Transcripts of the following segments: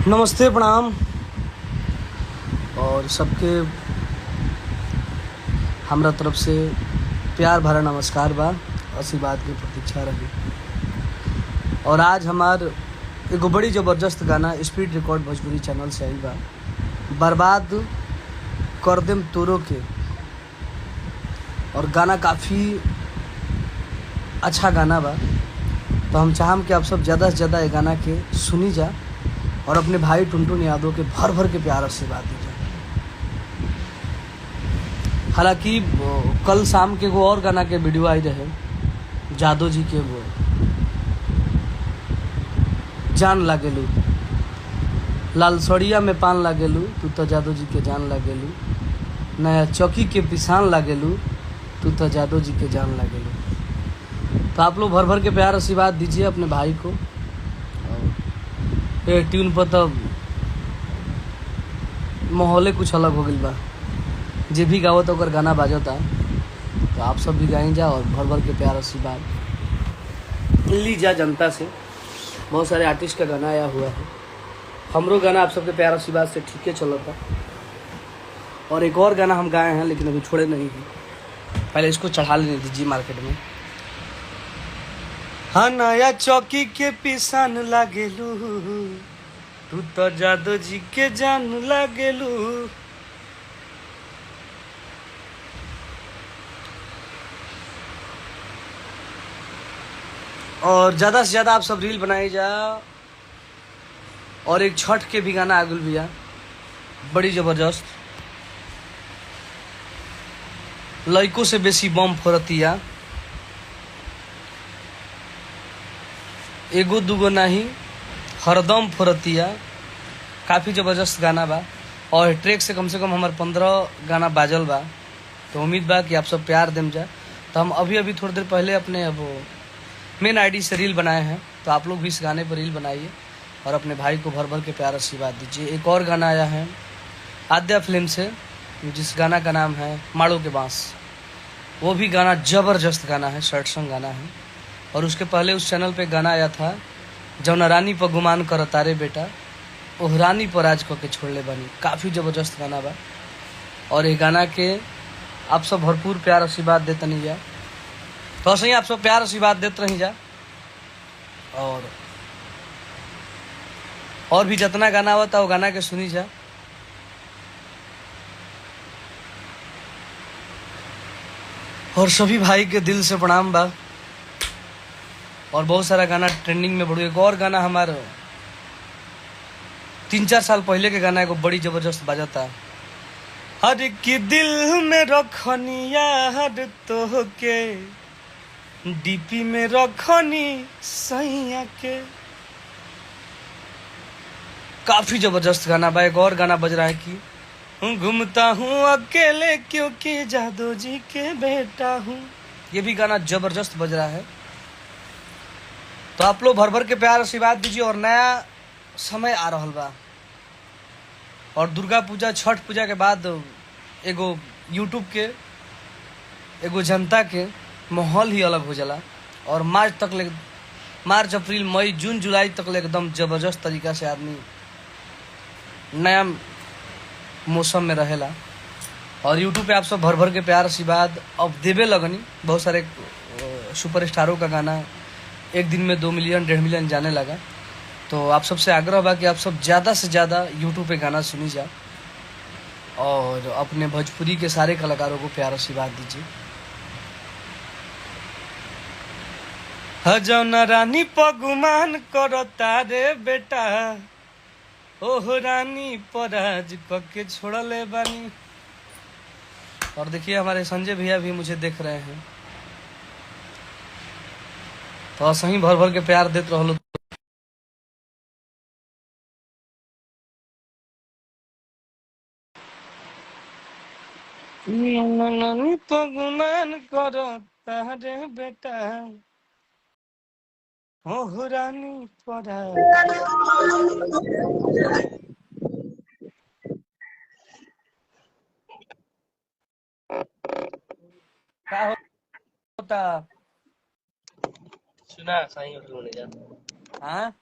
नमस्ते प्रणाम और सबके हमरा तरफ से प्यार भरा नमस्कार बा। आशीर्वाद की प्रतीक्षा रही। और आज हमार एगो बड़ी ज़बरदस्त गाना स्पीड रिकॉर्ड भोजपुरी चैनल से आइल बा, बर्बाद कर देम तोरो के। और गाना काफ़ी अच्छा गाना बा, तो हम चाहम कि आप सब ज़्यादा से ज़्यादा ये गाना के सुनी जा और अपने भाई टुनटुन यादव के भर भर के प्यार आशीर्वाद दीजिए। हालांकि कल शाम के वो और गाना के वीडियो आई रहे जादव जी के, वो जान लागेलू, लाल सड़िया में पान लागेलू, तू तो जादव जी के जान लागेलू, नया चौकी के पिसान लागेलू, तू तो जादव जी के जान लागेलू। तो आप लोग भर भर के प्यार आशीर्वाद दीजिए अपने भाई को। ये ट्यून पर तो माहौले कुछ अलग हो गई बा, जे भी गावो तो अगर गाना बाजता, तो आप सब भी गाई जा और भर भर के प्यार आशीर्वाद ली जा जनता से। बहुत सारे आर्टिस्ट का गाना आया हुआ है, हमरो गाना आप सबके प्यार आशीर्वाद से ठीक है चलता। और एक और गाना हम गाए हैं लेकिन अभी छोड़े नहीं हैं, पहले इसको चढ़ा लेने दीजिए मार्केट में। हाँ, नया चौकी के पिसान लागेलू, तू तो जादव जी के जान लागेलू। और ज़्यादा से ज़्यादा आप सब रील बनाई जा। और एक छठ के भी गाना आगुल भैया, बड़ी ज़बरदस्त, लड़कों से बेसी बम फोड़तिया, एगो दूगो नहीं हरदम फोड़तिया। काफ़ी ज़बरदस्त गाना बा और ट्रैक से कम हमारे 15 गाना बाजल बा। तो उम्मीद बा कि आप सब प्यार देम जा। तो हम अभी थोड़ी देर पहले अपने अब मेन आईडी से रील बनाए हैं, तो आप लोग भी इस गाने पर रील बनाइए और अपने भाई को भर भर के प्यार आशीर्वाद दीजिए। एक और गाना आया है आद्या फिल्म से, जिस गाना का नाम है माड़ो के बांस। वो भी गाना ज़बरदस्त गाना है, शर्ट सॉन्ग गाना है। और उसके पहले उस चैनल पे गाना आया था जौना रानी पर गुमान कर तारे बेटा, ओह रानी पर आज को के छोड़ ले बनी। काफ़ी ज़बरदस्त गाना बा और ये गाना के आप सब भरपूर प्यार आशीर्वाद देते नहीं जा। तो ऐसे ही आप सब प्यार आशीर्वाद देते रही जा। और भी जितना गाना होता वो गाना के सुनी जा। और सभी भाई के दिल से प्रणाम बा। और बहुत सारा गाना ट्रेंडिंग में बढ़ू। एक और गाना हमारा 3-4 साल पहले के गाना है, बड़ी जबरदस्त बाजता। हर की दिल में रखनी यार तो के, डीपी में रखनी सैया के। काफी जबरदस्त गाना बा। एक और गाना बज रहा है कि घूमता हूँ अकेले क्योंकि जादव जी के बेटा हूँ। ये भी गाना जबरदस्त बज रहा है। तो आप लोग भर भर के प्यार आशीर्वाद दीजिए। और नया समय आ रहा बा और दुर्गा पूजा छठ पूजा के बाद एगो यूट्यूब के एगो जनता के माहौल ही अलग हो जाला। और मार्च अप्रैल मई जून जुलाई तक एकदम जबरदस्त तरीका से आदमी नया मौसम में रहेला। और यूट्यूब पे आप सब भर भर के प्यार आशीर्वाद अब देवे लगनी। बहुत सारे सुपरस्टारों का गाना एक दिन में 2 मिलियन 1.5 मिलियन जाने लगा। तो आप सबसे आग्रह बा कि आप सब ज़्यादा से ज़्यादा यूट्यूब पे गाना सुनी जा और अपने भोजपुरी के सारे कलाकारों को प्यार आशीर्वाद दीजिए। हजौना रानी पगुमान करो तारे बेटा, ओह रानी पराज के छोड़ले बानी। और देखिए हमारे संजय भैया भी मुझे देख रहे हैं, तो सही भर भर के प्यार देते रहो। पगुमान करो तारे बेटा, ओह रानी पराज। क्या होता? सुना सही होने जाता। हाँ,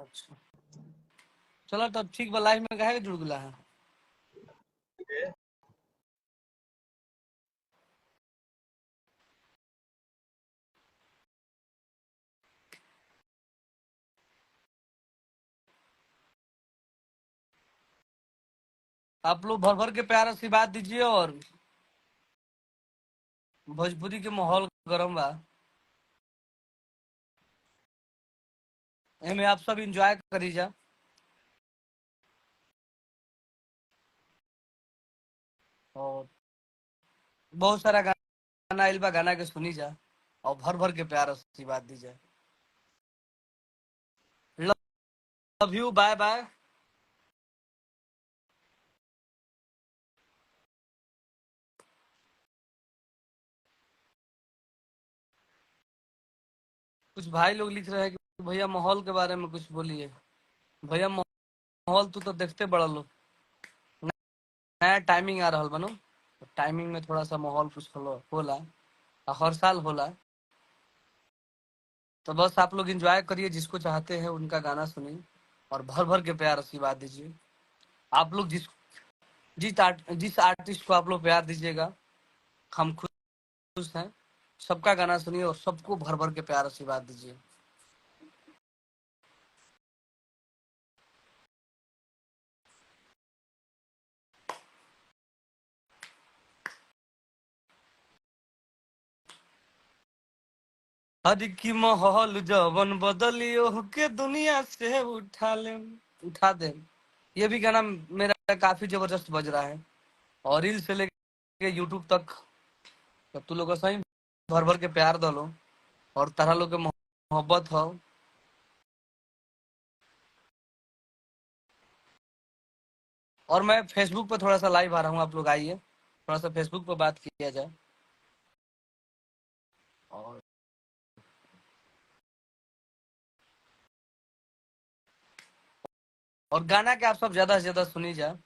अच्छा चलो तब ठीक बा, लाइफ में काहे के जुड़ गला है। आप लोग भर भर के प्यार आशीर्वाद दीजिए। और भोजपुरी के माहौल गरम बा, एमे आप सब इंजॉय करी जा। और बहुत सारा गाना आइल बा, गाना के सुनी जा और भर भर के प्यार आशीर्वाद दी जा। Love you, bye bye. कुछ भाई लोग लिख रहे हैं कि भैया माहौल के बारे में कुछ बोलिए। भैया माहौल तो देखते बड़ा लोग, नया टाइमिंग आ रहा बनो, टाइमिंग में थोड़ा सा माहौल कुछ होला, हर साल होला। तो बस आप लोग एंजॉय करिए, जिसको चाहते हैं उनका गाना सुनिए और भर भर के प्यार आशीर्वाद दीजिए। आप लोग जिस आर्टिस्ट को आप लोग प्यार दीजिएगा, हम खुश हैं। सबका गाना सुनिए और सबको भर भर के प्यार आशीर्वाद दीजिए। हर की माहौल जवन बदलियो के दुनिया से उठा दे। ये भी गाना मेरा काफी जबरदस्त बज रहा है, और रील से लेके यूट्यूब तक। तो तू लोग सही भर भर के प्यार दलो, और तारा लोग के मोहब्बत हो। और मैं फेसबुक पे थोड़ा सा लाइव आ रहा हूँ, आप लोग आइए, थोड़ा सा फेसबुक पे बात किया जाए। और गाना के आप सब ज्यादा से ज्यादा सुनी जाए।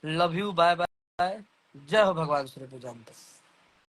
Love you, bye bye. जय हो भगवान सूर्य पूजन।